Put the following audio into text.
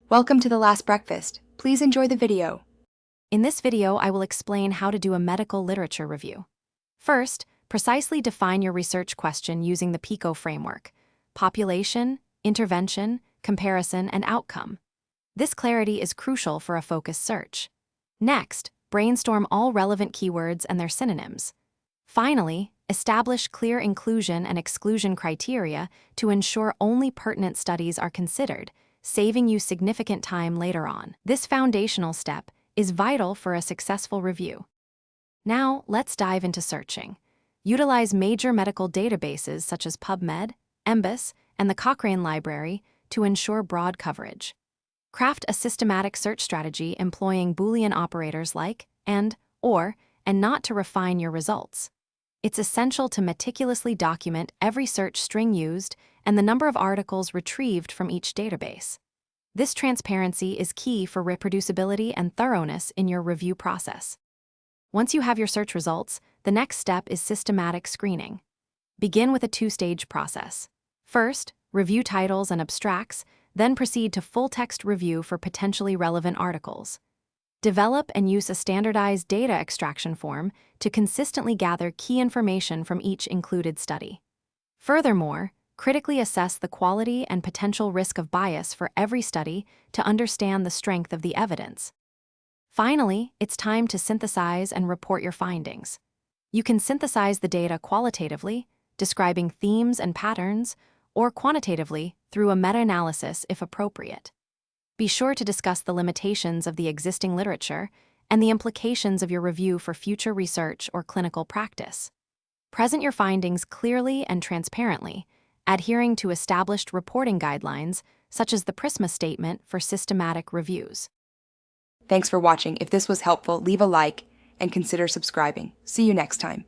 Welcome to The Last Breakfast. Please enjoy the video. In this video, I will explain how to do a medical literature review. First, precisely define your research question using the PICO framework: population, intervention, comparison, and outcome. This clarity is crucial for a focused search. Next, brainstorm all relevant keywords and their synonyms. Finally, establish clear inclusion and exclusion criteria to ensure only pertinent studies are considered, saving you significant time later on. This foundational step is vital for a successful review. Now, let's dive into searching. Utilize major medical databases such as PubMed, EMBIS, and the Cochrane Library to ensure broad coverage. Craft a systematic search strategy employing Boolean operators like and, or, and not to refine your results. It's essential to meticulously document every search string used and the number of articles retrieved from each database. This transparency is key for reproducibility and thoroughness in your review process. Once you have your search results, the next step is systematic screening. Begin with a two-stage process. First, review titles and abstracts, then proceed to full-text review for potentially relevant articles. Develop and use a standardized data extraction form to consistently gather key information from each included study. Furthermore, critically assess the quality and potential risk of bias for every study to understand the strength of the evidence. Finally, it's time to synthesize and report your findings. You can synthesize the data qualitatively, describing themes and patterns, or quantitatively through a meta-analysis if appropriate. Be sure to discuss the limitations of the existing literature and the implications of your review for future research or clinical practice. Present your findings clearly and transparently, adhering to established reporting guidelines such as the PRISMA statement for systematic reviews. Thanks for watching. If this was helpful, leave a like and consider subscribing. See you next time.